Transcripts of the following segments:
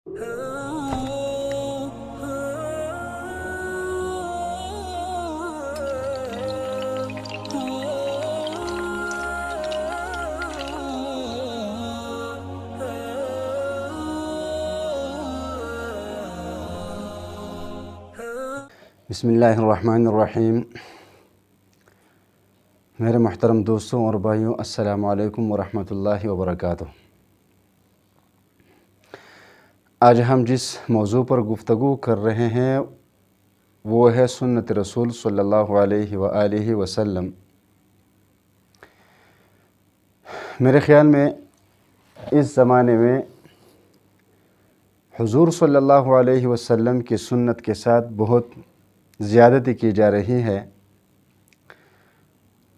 بسم اللہ الرحمن الرحیم۔ میرے محترم دوستوں اور بھائیوں، السلام علیکم ورحمۃ اللہ وبرکاتہ۔ آج ہم جس موضوع پر گفتگو کر رہے ہیں وہ ہے سنت رسول صلی اللہ علیہ وآلہ وسلم۔ میرے خیال میں اس زمانے میں حضور صلی اللہ علیہ وسلم کی سنت کے ساتھ بہت زیادتی کی جا رہی ہے،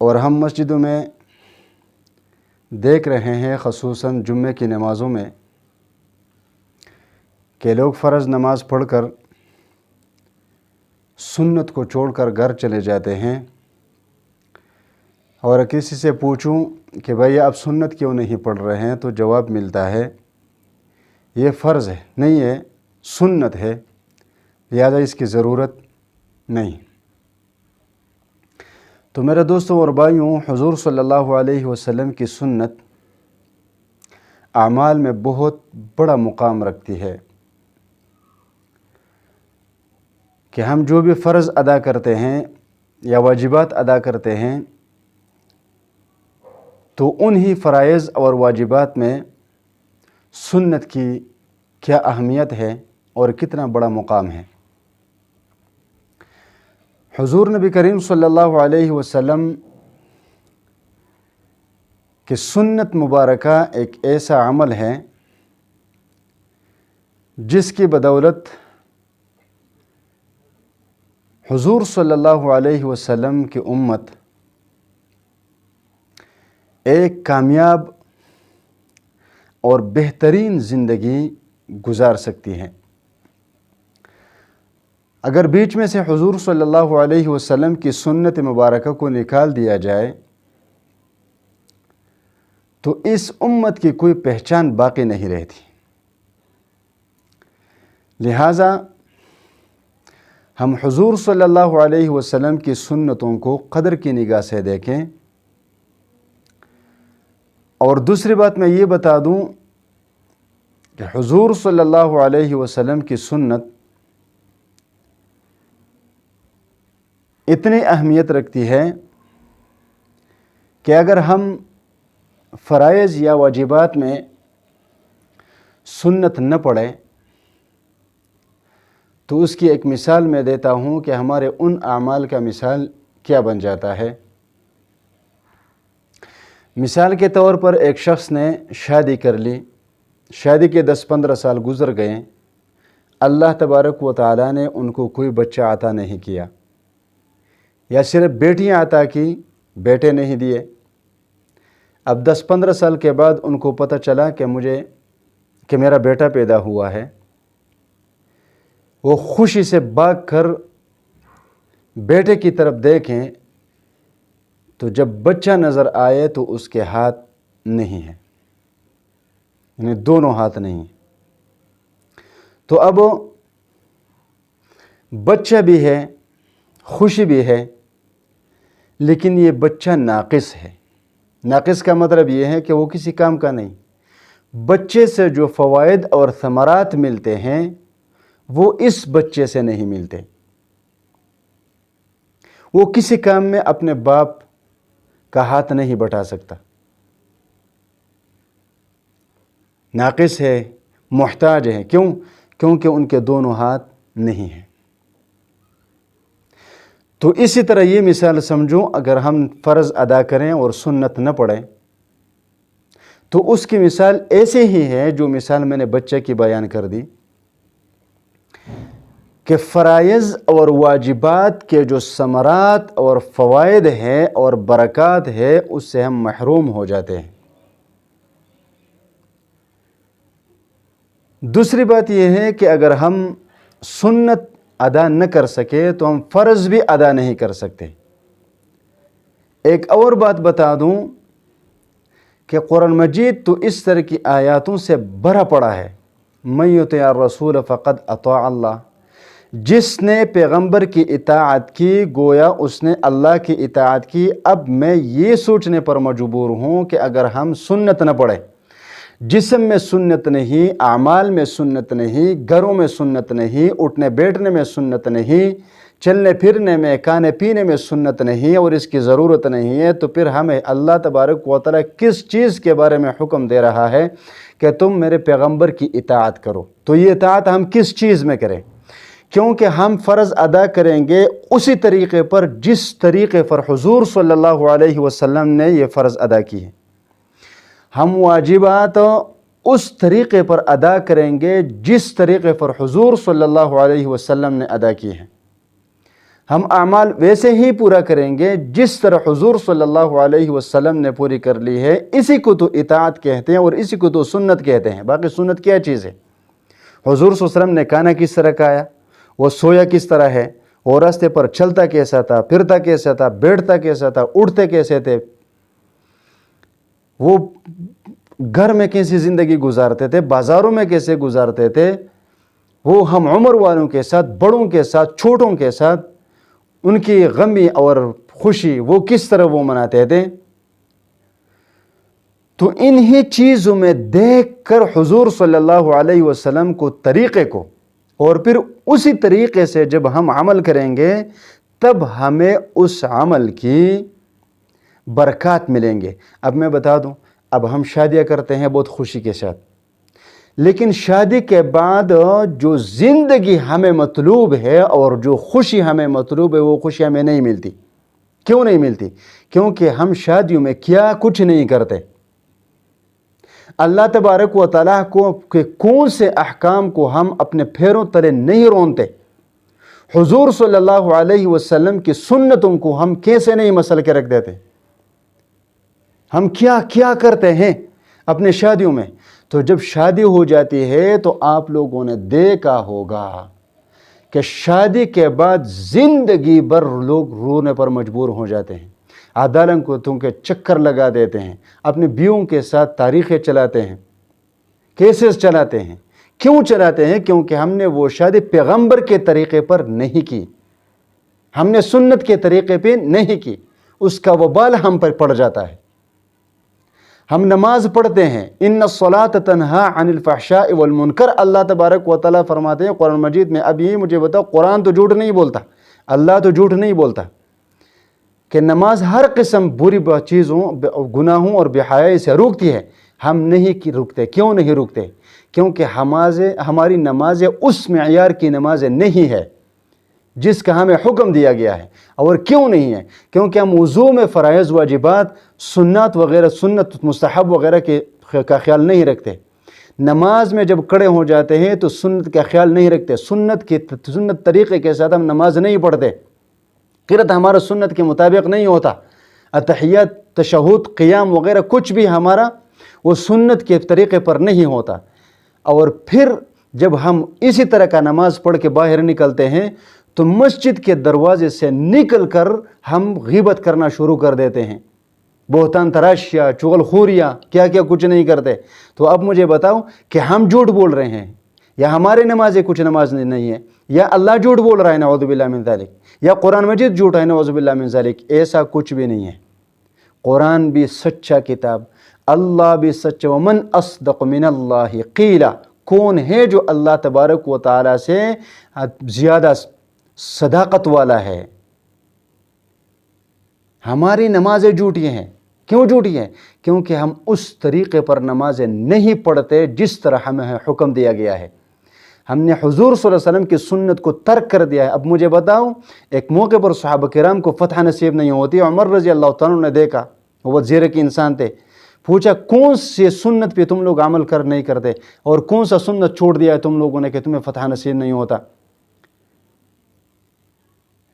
اور ہم مسجدوں میں دیکھ رہے ہیں، خصوصاً جمعے کی نمازوں میں، کہ لوگ فرض نماز پڑھ کر سنت کو چھوڑ کر گھر چلے جاتے ہیں، اور کسی سے پوچھوں کہ بھائی آپ سنت کیوں نہیں پڑھ رہے ہیں، تو جواب ملتا ہے یہ فرض ہے، نہیں ہے، سنت ہے، لہذا اس کی ضرورت نہیں۔ تو میرے دوستوں اور بھائیوں، حضور صلی اللہ علیہ وسلم کی سنت اعمال میں بہت بڑا مقام رکھتی ہے، کہ ہم جو بھی فرض ادا کرتے ہیں یا واجبات ادا کرتے ہیں، تو انہی فرائض اور واجبات میں سنت کی کیا اہمیت ہے اور کتنا بڑا مقام ہے۔ حضور نبی کریم صلی اللہ علیہ وسلم کی سنت مبارکہ ایک ایسا عمل ہے جس کی بدولت حضور صلی اللہ علیہ وسلم کی امت ایک کامیاب اور بہترین زندگی گزار سکتی ہے۔ اگر بیچ میں سے حضور صلی اللہ علیہ وسلم کی سنت مبارکہ کو نکال دیا جائے تو اس امت کی کوئی پہچان باقی نہیں رہتی۔ لہٰذا ہم حضور صلی اللہ علیہ وسلم کی سنتوں کو قدر کی نگاہ سے دیکھیں۔ اور دوسری بات میں یہ بتا دوں کہ حضور صلی اللہ علیہ وسلم کی سنت اتنی اہمیت رکھتی ہے کہ اگر ہم فرائض یا واجبات میں سنت نہ پڑھیں تو اس کی ایک مثال میں دیتا ہوں کہ ہمارے ان اعمال کا مثال کیا بن جاتا ہے۔ مثال کے طور پر ایک شخص نے شادی کر لی، شادی کے 10-15 سال گزر گئے، اللہ تبارک و تعالیٰ نے ان کو کوئی بچہ عطا نہیں کیا، یا صرف بیٹیاں عطا کی، بیٹے نہیں دیے۔ اب 10-15 سال کے بعد ان کو پتہ چلا کہ میرا بیٹا پیدا ہوا ہے۔ وہ خوشی سے بھاگ کر بیٹے کی طرف دیکھیں تو جب بچہ نظر آئے تو اس کے ہاتھ نہیں ہیں، یعنی دونوں ہاتھ نہیں ہیں۔ تو اب بچہ بھی ہے، خوشی بھی ہے، لیکن یہ بچہ ناقص ہے۔ ناقص کا مطلب یہ ہے کہ وہ کسی کام کا نہیں۔ بچے سے جو فوائد اور ثمرات ملتے ہیں وہ اس بچے سے نہیں ملتے۔ وہ کسی کام میں اپنے باپ کا ہاتھ نہیں بٹا سکتا، ناقص ہے، محتاج ہے۔ کیوں؟ کیونکہ ان کے دونوں ہاتھ نہیں ہیں۔ تو اسی طرح یہ مثال سمجھو، اگر ہم فرض ادا کریں اور سنت نہ پڑھیں تو اس کی مثال ایسے ہی ہے جو مثال میں نے بچے کی بیان کر دی، کہ فرائض اور واجبات کے جو ثمرات اور فوائد ہیں اور برکات ہے اس سے ہم محروم ہو جاتے ہیں۔ دوسری بات یہ ہے کہ اگر ہم سنت ادا نہ کر سکے تو ہم فرض بھی ادا نہیں کر سکتے۔ ایک اور بات بتا دوں کہ قرآن مجید تو اس طرح کی آیاتوں سے بھرا پڑا ہے، من یطیع الرسول فقد اطاع اللہ، جس نے پیغمبر کی اطاعت کی گویا اس نے اللہ کی اطاعت کی۔ اب میں یہ سوچنے پر مجبور ہوں کہ اگر ہم سنت نہ پڑھیں، جسم میں سنت نہیں، اعمال میں سنت نہیں، گھروں میں سنت نہیں، اٹھنے بیٹھنے میں سنت نہیں، چلنے پھرنے میں کھانے پینے میں سنت نہیں اور اس کی ضرورت نہیں ہے، تو پھر ہمیں اللہ تبارک و تعالیٰ کس چیز کے بارے میں حکم دے رہا ہے کہ تم میرے پیغمبر کی اطاعت کرو؟ تو یہ اطاعت ہم کس چیز میں کریں؟ کیونکہ ہم فرض ادا کریں گے اسی طریقے پر جس طریقے پر حضور صلی اللہ علیہ وسلم نے یہ فرض ادا کی ہے۔ ہم واجبات اس طریقے پر ادا کریں گے جس طریقے پر حضور صلی اللہ علیہ وسلم نے ادا کی ہے۔ ہم اعمال ویسے ہی پورا کریں گے جس طرح حضور صلی اللہ علیہ وسلم نے پوری کر لی ہے۔ اسی کو تو اطاعت کہتے ہیں اور اسی کو تو سنت کہتے ہیں۔ باقی سنت کیا چیز ہے؟ حضور صلی اللہ علیہ وسلم نے کھانا کس طرح کھایا، وہ سویا کس طرح ہے، وہ راستے پر چلتا کیسا تھا، پھرتا کیسا تھا، بیٹھتا کیسا تھا، اٹھتے کیسے تھے، وہ گھر میں کیسی زندگی گزارتے تھے، بازاروں میں کیسے گزارتے تھے، وہ ہم عمر والوں کے ساتھ، بڑوں کے ساتھ، چھوٹوں کے ساتھ ان کی غمی اور خوشی وہ کس طرح وہ مناتے تھے۔ تو انہی چیزوں میں دیکھ کر حضور صلی اللہ علیہ وسلم کو طریقے کو، اور پھر اسی طریقے سے جب ہم عمل کریں گے تب ہمیں اس عمل کی برکات ملیں گے۔ اب میں بتا دوں، اب ہم شادیاں کرتے ہیں بہت خوشی کے ساتھ، لیکن شادی کے بعد جو زندگی ہمیں مطلوب ہے اور جو خوشی ہمیں مطلوب ہے وہ خوشی ہمیں نہیں ملتی۔ کیوں نہیں ملتی؟ کیونکہ ہم شادیوں میں کیا کچھ نہیں کرتے۔ اللہ تبارک و تعالیٰ کو کہ کون سے احکام کو ہم اپنے پیروں تلے نہیں رونتے، حضور صلی اللہ علیہ وسلم کی سنتوں کو ہم کیسے نہیں مسل کے رکھ دیتے؟ ہم کیا کیا کرتے ہیں اپنے شادیوں میں؟ تو جب شادی ہو جاتی ہے تو آپ لوگوں نے دیکھا ہوگا کہ شادی کے بعد زندگی بھر لوگ رونے پر مجبور ہو جاتے ہیں، عدالت کو تم کے چکر لگا دیتے ہیں، اپنی بیووں کے ساتھ تاریخیں چلاتے ہیں، کیسز چلاتے ہیں۔ کیوں چلاتے ہیں؟ کیونکہ ہم نے وہ شادی پیغمبر کے طریقے پر نہیں کی، ہم نے سنت کے طریقے پہ نہیں کی، اس کا وبال ہم پر پڑ جاتا ہے۔ ہم نماز پڑھتے ہیں، ان الصلاۃ تنہا عن الفحشاء والمنکر، اللہ تبارک و تعالیٰ فرماتے ہیں قرآن مجید میں۔ اب یہ مجھے بتاؤ، قرآن تو جھوٹ نہیں بولتا، اللہ تو جھوٹ نہیں بولتا کہ نماز ہر قسم بری چیزوں، گناہوں اور بے حیائی سے روکتی ہے، ہم نہیں روکتے۔ کیوں نہیں روکتے؟ کیونکہ ہماری نمازیں اس معیار کی نمازیں نہیں ہے جس کا ہمیں حکم دیا گیا ہے۔ اور کیوں نہیں ہے؟ کیونکہ ہم وضو میں فرائض واجبات، سنت وغیرہ، سنت مستحب وغیرہ کا خیال نہیں رکھتے۔ نماز میں جب کھڑے ہو جاتے ہیں تو سنت کا خیال نہیں رکھتے، سنت طریقے کے ساتھ ہم نماز نہیں پڑھتے، قرات ہمارا سنت کے مطابق نہیں ہوتا، اتحیات، تشہد، قیام وغیرہ کچھ بھی ہمارا وہ سنت کے طریقے پر نہیں ہوتا۔ اور پھر جب ہم اسی طرح کا نماز پڑھ کے باہر نکلتے ہیں تو مسجد کے دروازے سے نکل کر ہم غیبت کرنا شروع کر دیتے ہیں، بہتان تراشیاں، چغل خوریاں، کیا کیا کچھ نہیں کرتے۔ تو اب مجھے بتاؤ کہ ہم جھوٹ بول رہے ہیں، یا ہمارے نمازیں کچھ نماز نہیں ہے، یا اللہ جھوٹ بول رہا ہے نعوذ باللہ من ذالک، یا قرآن مجید جھوٹ ہے نعوذ باللہ من ذالک؟ ایسا کچھ بھی نہیں ہے۔ قرآن بھی سچا کتاب، اللہ بھی سچا۔ ومن اصدق من اللہ قیلا، کون ہے جو اللہ تبارک و تعالیٰ سے زیادہ صداقت والا ہے؟ ہماری نمازیں جھوٹی ہیں۔ کیوں جھوٹی ہیں؟ کیونکہ ہم اس طریقے پر نمازیں نہیں پڑھتے جس طرح ہمیں حکم دیا گیا ہے۔ ہم نے حضور صلی اللہ علیہ وسلم کی سنت کو ترک کر دیا ہے۔ اب مجھے بتاؤ، ایک موقع پر صحابہ کرام کو فتح نصیب نہیں ہوتی، عمر رضی اللہ تعالیٰ نے دیکھا، وہ زیرہ کے انسان تھے، پوچھا کون سی سنت پہ تم لوگ عمل نہیں کرتے اور کون سا سنت چھوڑ دیا ہے تم لوگوں نے کہ تمہیں فتح نصیب نہیں ہوتا؟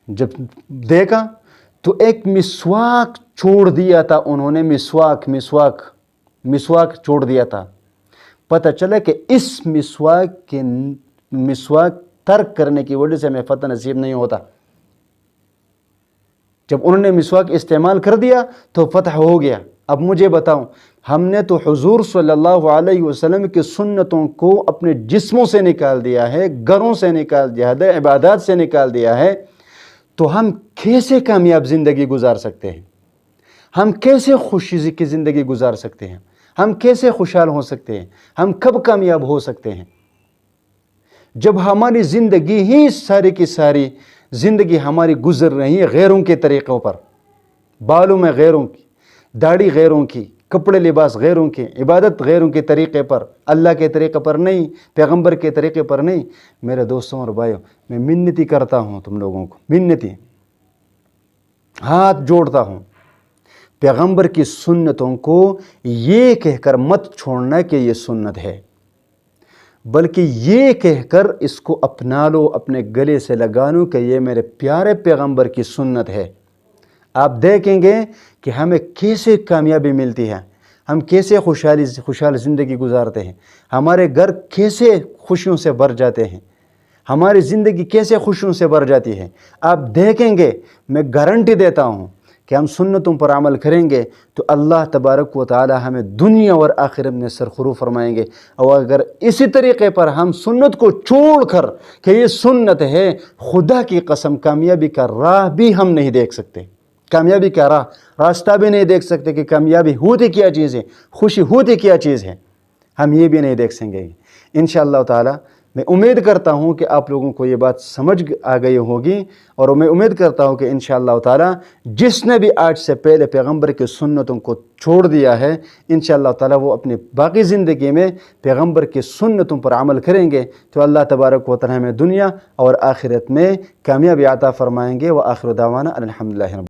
جب دیکھا تو ایک مسواک چھوڑ دیا تھا انہوں نے، مسواک چھوڑ دیا تھا۔ پتہ چلا کہ اس مسواک ترک کرنے کی وجہ سے ہمیں فتح نصیب نہیں ہوتا۔ جب انہوں نے مسواک استعمال کر دیا تو فتح ہو گیا، اب مجھے بتاؤں، ہم نے تو حضور صلی اللہ علیہ وسلم کی سنتوں کو اپنے جسموں سے نکال دیا ہے، گھروں سے نکال دیا ہے، عبادات سے نکال دیا ہے، تو ہم کیسے کامیاب زندگی گزار سکتے ہیں؟ ہم کیسے خوشی کی زندگی گزار سکتے ہیں؟ ہم کیسے خوشحال ہو سکتے ہیں؟ ہم کب کامیاب ہو سکتے ہیں؟ جب ہماری زندگی ہی ساری کی ساری زندگی ہماری گزر رہی ہے غیروں کے طریقوں پر، بالوں میں غیروں کی، داڑھی غیروں کی، کپڑے لباس غیروں کے، عبادت غیروں کے طریقے پر، اللہ کے طریقے پر نہیں، پیغمبر کے طریقے پر نہیں۔ میرے دوستوں اور بھائیوں، میں منتی کرتا ہوں تم لوگوں کو، منتی ہاتھ جوڑتا ہوں، پیغمبر کی سنتوں کو یہ کہہ کر مت چھوڑنا کہ یہ سنت ہے، بلکہ یہ کہہ کر اس کو اپنا لو، اپنے گلے سے لگا لو کہ یہ میرے پیارے پیغمبر کی سنت ہے۔ آپ دیکھیں گے کہ ہمیں کیسے کامیابی ملتی ہے، ہم کیسے خوشحال زندگی گزارتے ہیں، ہمارے گھر کیسے خوشیوں سے بھر جاتے ہیں، ہماری زندگی کیسے خوشیوں سے بھر جاتی ہے۔ آپ دیکھیں گے، میں گارنٹی دیتا ہوں کہ ہم سنتوں پر عمل کریں گے تو اللہ تبارک و تعالی ہمیں دنیا اور آخرت میں سرخرو فرمائیں گے۔ اور اگر اسی طریقے پر ہم سنت کو چھوڑ کر کہ یہ سنت ہے، خدا کی قسم کامیابی کا راہ بھی ہم نہیں دیکھ سکتے، کامیابی کا راستہ بھی نہیں دیکھ سکتے کہ کامیابی ہوتی کیا چیز ہے، خوشی ہوتی کیا چیز ہے، ہم یہ بھی نہیں دیکھ سکیں گے انشاءاللہ تعالی۔ میں امید کرتا ہوں کہ آپ لوگوں کو یہ بات سمجھ آ گئی ہوگی، اور میں امید کرتا ہوں کہ انشاءاللہ تعالی جس نے بھی آج سے پہلے پیغمبر کی سنتوں کو چھوڑ دیا ہے، انشاءاللہ تعالی وہ اپنی باقی زندگی میں پیغمبر کی سنتوں پر عمل کریں گے تو اللہ تبارک و تعالی ہمیں دنیا اور آخرت میں کامیابی عطا فرمائیں گے۔ وآخر دعوانا الحمدللہ۔